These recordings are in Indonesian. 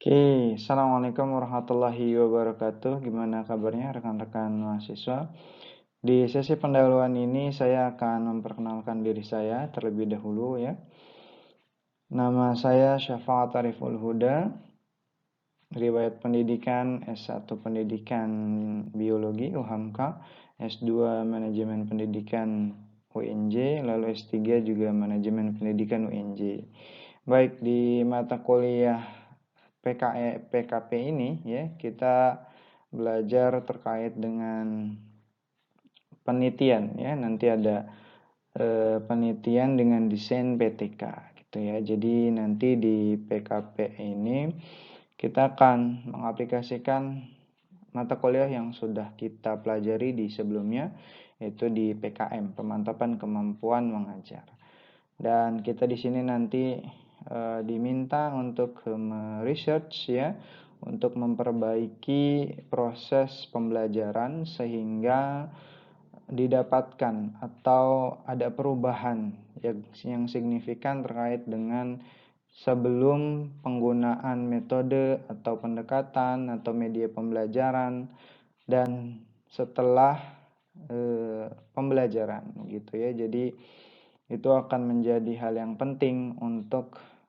Oke, Assalamualaikum warahmatullahi wabarakatuh. Gimana kabarnya rekan-rekan mahasiswa? Di sesi pendahuluan ini saya akan memperkenalkan diri saya terlebih dahulu ya. Nama saya Syafaat Ariful Huda, riwayat pendidikan S1 Pendidikan Biologi UHAMKA, S2 Manajemen Pendidikan UNJ, lalu S3 juga Manajemen Pendidikan UNJ. Baik, di mata kuliah PKP ini ya, kita belajar terkait dengan penelitian ya. Nanti ada penelitian dengan desain PTK gitu ya. Jadi nanti di PKP ini kita akan mengaplikasikan mata kuliah yang sudah kita pelajari di sebelumnya, yaitu di PKM, pemantapan kemampuan mengajar. Dan kita di sini nanti diminta untuk research ya, untuk memperbaiki proses pembelajaran sehingga didapatkan atau ada perubahan yang signifikan terkait dengan sebelum penggunaan metode atau pendekatan atau media pembelajaran dan setelah pembelajaran gitu ya. Jadi itu akan menjadi hal yang penting untuk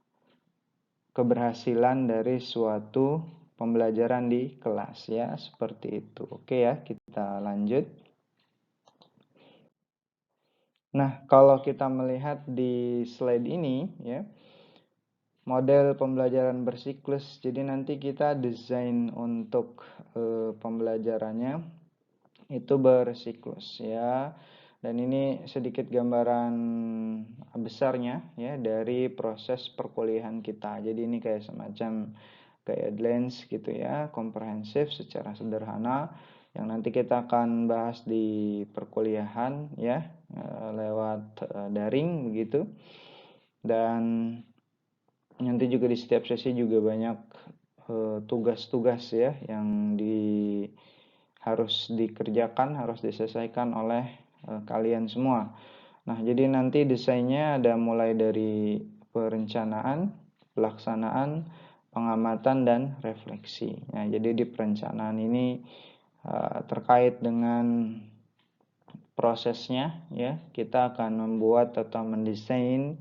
keberhasilan dari suatu pembelajaran di kelas ya, seperti itu. Oke ya, kita lanjut. Nah, kalau kita melihat di slide ini ya, model pembelajaran bersiklus. Jadi nanti kita desain untuk pembelajarannya itu bersiklus ya. Dan ini sedikit gambaran besarnya ya dari proses perkuliahan kita. Jadi ini kayak semacam guidelines gitu ya, komprehensif secara sederhana yang nanti kita akan bahas di perkuliahan ya, lewat daring begitu. Dan nanti juga di setiap sesi juga banyak tugas-tugas ya yang harus dikerjakan, harus diselesaikan oleh kalian semua. Nah, jadi nanti desainnya ada mulai dari perencanaan, pelaksanaan, pengamatan, dan refleksi. Nah, jadi di perencanaan ini terkait dengan prosesnya ya, kita akan membuat atau mendesain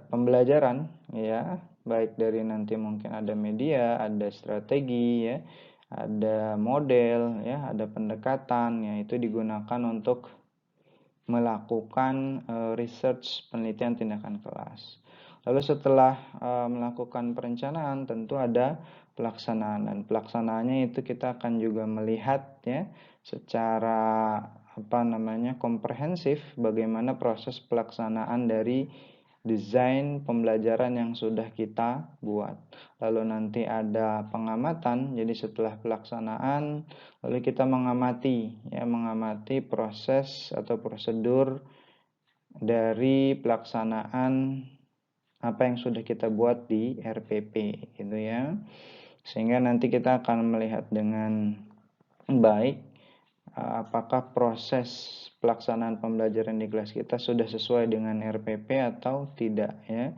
pembelajaran ya, baik dari nanti mungkin ada media, ada strategi ya, ada model ya, ada pendekatan ya, itu digunakan untuk melakukan research penelitian tindakan kelas. Lalu setelah melakukan perencanaan tentu ada pelaksanaan, dan pelaksanaannya itu kita akan juga melihat ya secara komprehensif bagaimana proses pelaksanaan dari desain pembelajaran yang sudah kita buat. Lalu nanti ada pengamatan, jadi setelah pelaksanaan lalu kita mengamati proses atau prosedur dari pelaksanaan apa yang sudah kita buat di RPP gitu ya. Sehingga nanti kita akan melihat dengan baik apakah proses pelaksanaan pembelajaran di kelas kita sudah sesuai dengan RPP atau tidak ya.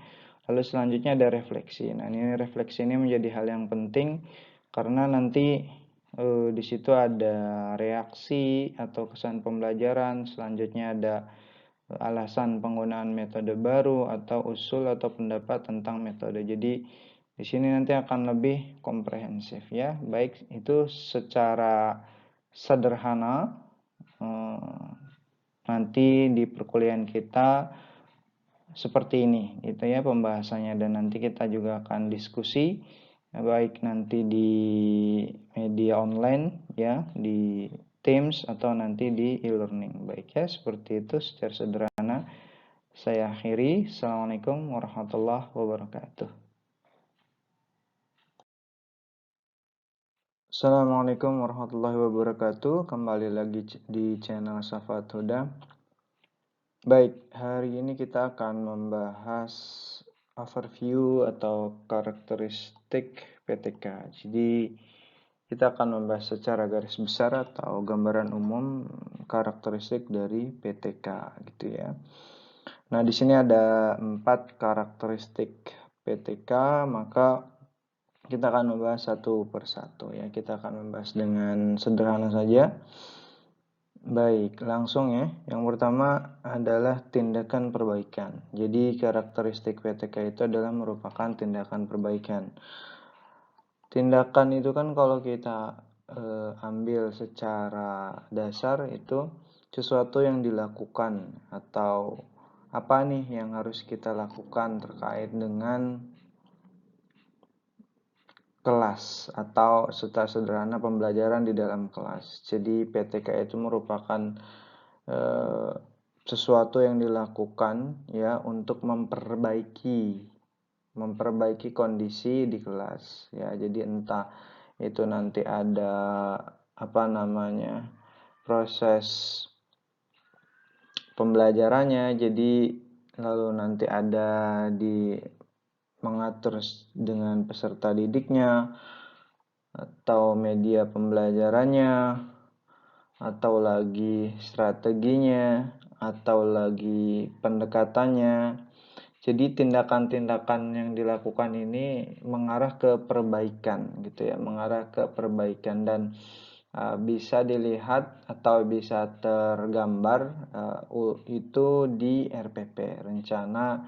Lalu selanjutnya ada refleksi. Nah, ini refleksi ini menjadi hal yang penting karena nanti di situ ada reaksi atau kesan pembelajaran, selanjutnya ada alasan penggunaan metode baru atau usul atau pendapat tentang metode. Jadi di sini nanti akan lebih komprehensif ya. Baik itu secara sederhana nanti di perkuliahan kita seperti ini gitu ya pembahasannya, dan nanti kita juga akan diskusi baik nanti di media online ya, di Teams atau nanti di e-learning. Baik ya, seperti itu secara sederhana saya akhiri. Assalamualaikum warahmatullahi wabarakatuh. Assalamualaikum warahmatullahi wabarakatuh. Kembali lagi di channel Syafaat Huda. Baik, hari ini kita akan membahas overview atau karakteristik PTK. Jadi kita akan membahas secara garis besar atau gambaran umum karakteristik dari PTK gitu ya. Nah, di sini ada 4 karakteristik PTK, maka Kita akan membahas satu persatu ya. Kita akan membahas dengan sederhana saja. Baik, langsung ya. Yang pertama adalah tindakan perbaikan. Jadi karakteristik PTK itu adalah merupakan tindakan perbaikan. Tindakan itu kan kalau kita ambil secara dasar itu sesuatu yang dilakukan atau apa nih yang harus kita lakukan terkait dengan kelas atau secara sederhana pembelajaran di dalam kelas. Jadi PTK itu merupakan eh, sesuatu yang dilakukan ya untuk memperbaiki kondisi di kelas ya. Jadi entah itu nanti ada apa namanya proses pembelajarannya, jadi lalu nanti ada di mengatur dengan peserta didiknya atau media pembelajarannya atau lagi strateginya atau lagi pendekatannya. Jadi tindakan-tindakan yang dilakukan ini mengarah ke perbaikan gitu ya, mengarah ke perbaikan dan bisa dilihat atau bisa tergambar itu di RPP, rencana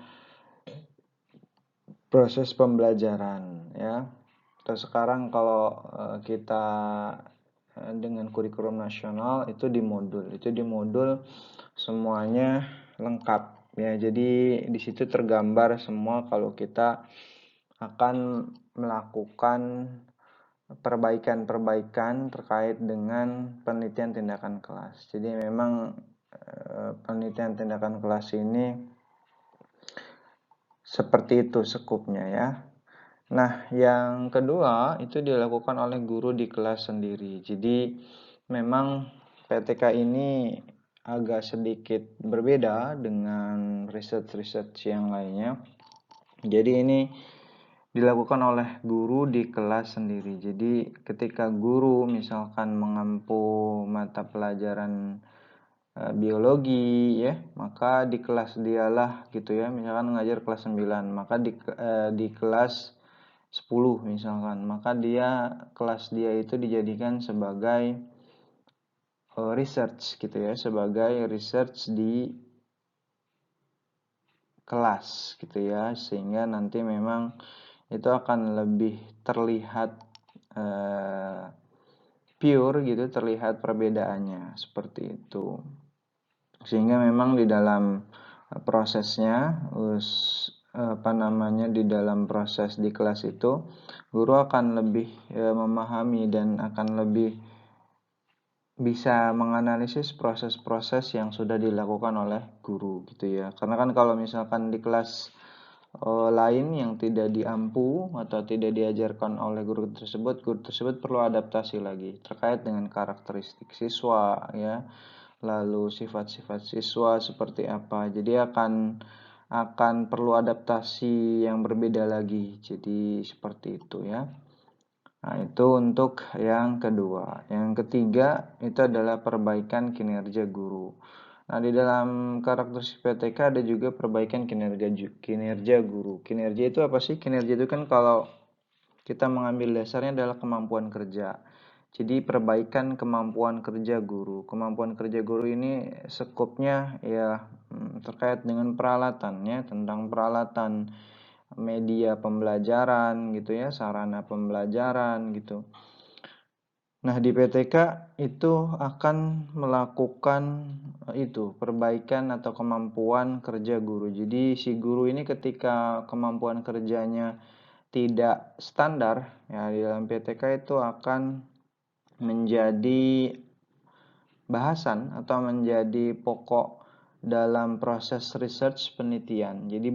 proses pembelajaran ya. Terus sekarang kalau kita dengan kurikulum nasional itu di modul semuanya lengkap ya. Jadi di situ tergambar semua kalau kita akan melakukan perbaikan-perbaikan terkait dengan penelitian tindakan kelas. Jadi memang penelitian tindakan kelas ini seperti itu skupnya ya. Nah, yang kedua itu dilakukan oleh guru di kelas sendiri. Jadi memang PTK ini agak sedikit berbeda dengan research-research yang lainnya. Jadi ini dilakukan oleh guru di kelas sendiri. Jadi ketika guru misalkan mengampu mata pelajaran biologi ya, maka di kelas dialah gitu ya, misalkan ngajar kelas 9, maka di kelas 10 misalkan, maka kelas dia itu dijadikan sebagai research gitu ya, sebagai research di kelas gitu ya, sehingga nanti memang itu akan lebih terlihat pure gitu, terlihat perbedaannya seperti itu. Sehingga memang di dalam prosesnya di dalam proses di kelas itu guru akan lebih memahami dan akan lebih bisa menganalisis proses-proses yang sudah dilakukan oleh guru gitu ya. Karena kan kalau misalkan di kelas lain yang tidak diampu atau tidak diajarkan oleh guru tersebut perlu adaptasi lagi terkait dengan karakteristik siswa ya, lalu sifat-sifat siswa seperti apa. Jadi akan perlu adaptasi yang berbeda lagi. Jadi seperti itu ya. Nah, itu untuk yang kedua. Yang ketiga itu adalah perbaikan kinerja guru. Nah, di dalam karakteristik PTK ada juga perbaikan kinerja guru. Kinerja itu apa sih? Kinerja itu kan kalau kita mengambil dasarnya adalah kemampuan kerja. Jadi perbaikan kemampuan kerja guru. Kemampuan kerja guru ini skopnya ya terkait dengan peralatannya, tentang peralatan media pembelajaran gitu ya, sarana pembelajaran gitu. Nah, di PTK itu akan melakukan itu perbaikan atau kemampuan kerja guru. Jadi si guru ini ketika kemampuan kerjanya tidak standar ya, di dalam PTK itu akan menjadi bahasan atau menjadi pokok dalam proses research penelitian. Jadi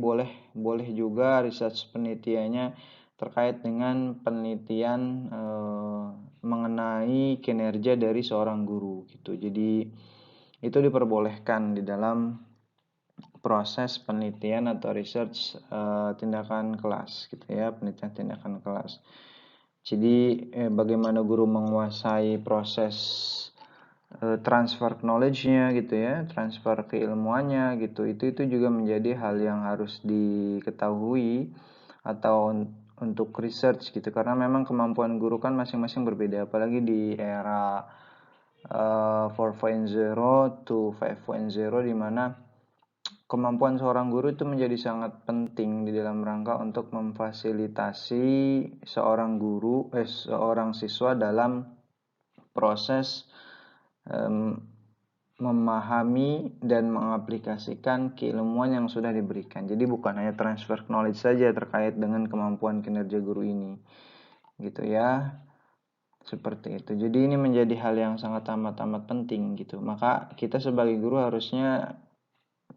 boleh juga research penelitiannya terkait dengan penelitian mengenai kinerja dari seorang guru gitu. Jadi itu diperbolehkan di dalam proses penelitian atau research tindakan kelas gitu ya, penelitian tindakan kelas. Jadi bagaimana guru menguasai proses transfer knowledge-nya gitu ya, transfer keilmuannya gitu. Itu juga menjadi hal yang harus diketahui atau untuk research gitu, karena memang kemampuan guru kan masing-masing berbeda, apalagi di era 4.0 to 5.0, di mana kemampuan seorang guru itu menjadi sangat penting di dalam rangka untuk memfasilitasi seorang siswa dalam proses memahami dan mengaplikasikan keilmuan yang sudah diberikan. Jadi bukan hanya transfer knowledge saja terkait dengan kemampuan kinerja guru ini, gitu ya. Seperti itu. Jadi ini menjadi hal yang sangat amat penting gitu. Maka kita sebagai guru harusnya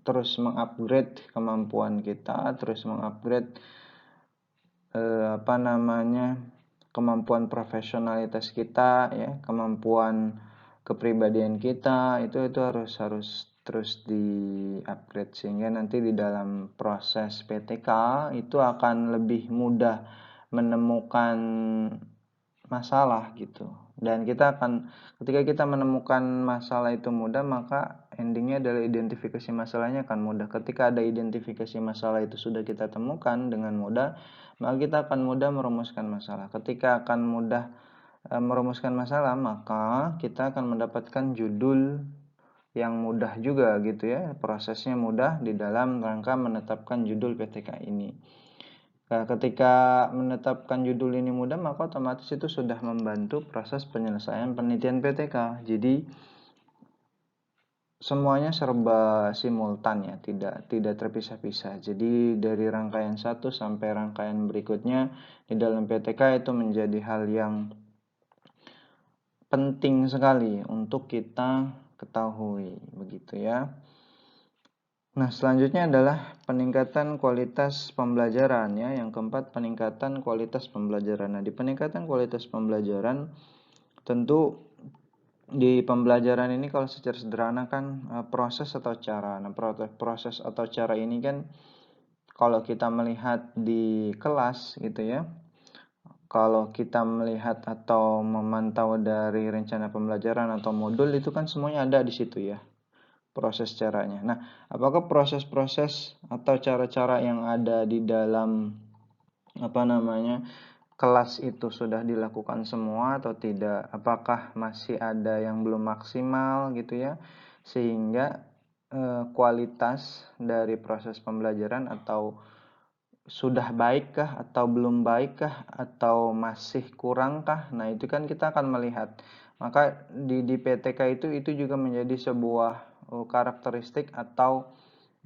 terus mengupgrade kemampuan kita, terus mengupgrade kemampuan profesionalitas kita, ya, kemampuan kepribadian kita, itu harus terus di-upgrade, sehingga nanti di dalam proses PTK itu akan lebih mudah menemukan masalah gitu. Dan ketika kita menemukan masalah itu mudah, maka endingnya adalah identifikasi masalahnya akan mudah. Ketika ada identifikasi masalah itu sudah kita temukan dengan mudah, maka kita akan mudah merumuskan masalah. Ketika akan mudah merumuskan masalah, maka kita akan mendapatkan judul yang mudah juga gitu ya. Prosesnya mudah di dalam rangka menetapkan judul PTK ini. Nah, ketika menetapkan judul ini mudah, maka otomatis itu sudah membantu proses penyelesaian penelitian PTK. Jadi semuanya serba simultan ya, tidak terpisah-pisah. Jadi dari rangkaian satu sampai rangkaian berikutnya di dalam PTK itu menjadi hal yang penting sekali untuk kita ketahui, begitu ya. Nah, selanjutnya adalah peningkatan kualitas pembelajaran ya. Yang keempat, peningkatan kualitas pembelajaran. Nah, di peningkatan kualitas pembelajaran, tentu di pembelajaran ini kalau secara sederhana kan proses atau cara. Nah, proses atau cara ini kan kalau kita melihat di kelas gitu ya. Kalau kita melihat atau memantau dari rencana pembelajaran atau modul, itu kan semuanya ada di situ ya, proses caranya. Nah, apakah proses-proses atau cara-cara yang ada di dalam kelas itu sudah dilakukan semua atau tidak? Apakah masih ada yang belum maksimal gitu ya, sehingga kualitas dari proses pembelajaran atau sudah baikkah atau belum baikkah atau masih kurangkah? Nah, itu kan kita akan melihat. Maka di PTK itu juga menjadi sebuah karakteristik atau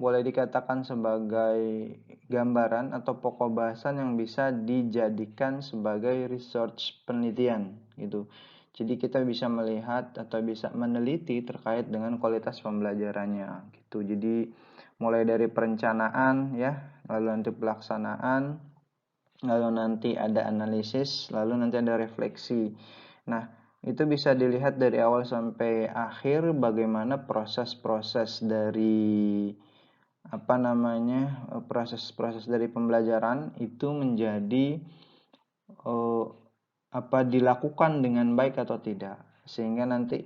boleh dikatakan sebagai gambaran atau pokok bahasan yang bisa dijadikan sebagai research penelitian gitu. Jadi kita bisa melihat atau bisa meneliti terkait dengan kualitas pembelajarannya gitu. Jadi mulai dari perencanaan ya, lalu nanti pelaksanaan, lalu nanti ada analisis, lalu nanti ada refleksi. Nah, itu bisa dilihat dari awal sampai akhir bagaimana proses-proses dari proses-proses dari pembelajaran itu menjadi dilakukan dengan baik atau tidak, sehingga nanti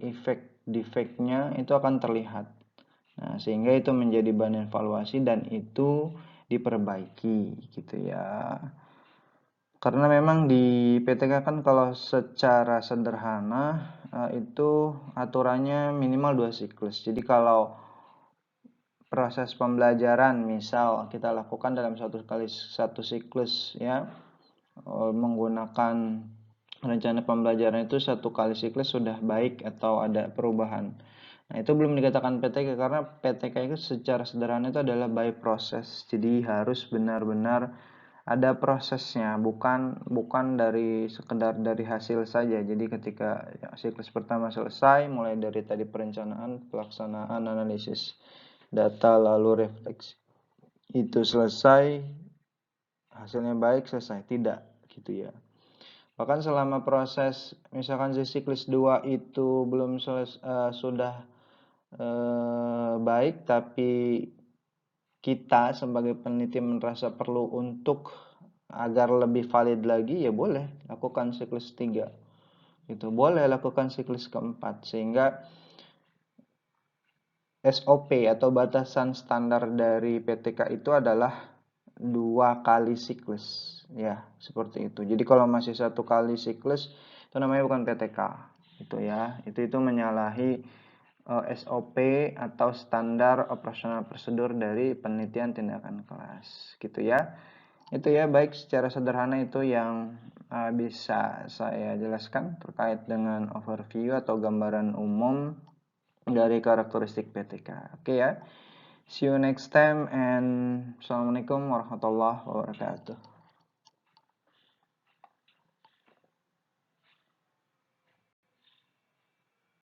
defeknya itu akan terlihat. Nah, sehingga itu menjadi bahan evaluasi dan itu diperbaiki gitu ya. Karena memang di PTK kan kalau secara sederhana itu aturannya minimal 2 siklus. Jadi kalau proses pembelajaran misal kita lakukan dalam satu siklus ya, menggunakan rencana pembelajaran itu 1 kali siklus sudah baik atau ada perubahan. Nah, itu belum dikatakan PTK, karena PTK itu secara sederhana itu adalah by proses. Jadi harus benar-benar ada prosesnya, bukan dari sekedar dari hasil saja. Jadi ketika siklus pertama selesai, mulai dari tadi perencanaan, pelaksanaan, analisis data, lalu refleksi, itu selesai, hasilnya baik, selesai. Tidak gitu ya. Bahkan selama proses misalkan di siklus 2 itu belum sudah baik, tapi kita sebagai peneliti merasa perlu untuk agar lebih valid lagi, ya boleh lakukan siklus 3 gitu, boleh lakukan siklus keempat, sehingga SOP atau batasan standar dari PTK itu adalah 2 kali siklus Ya, seperti itu. Jadi kalau masih 1 kali siklus itu namanya bukan PTK. Itu ya. Itu menyalahi SOP atau standar operasional prosedur dari penelitian tindakan kelas. Gitu ya. Itu ya, baik, secara sederhana itu yang bisa saya jelaskan terkait dengan overview atau gambaran umum dari karakteristik PTK. Oke ya. See you next time and Assalamualaikum warahmatullahi wabarakatuh.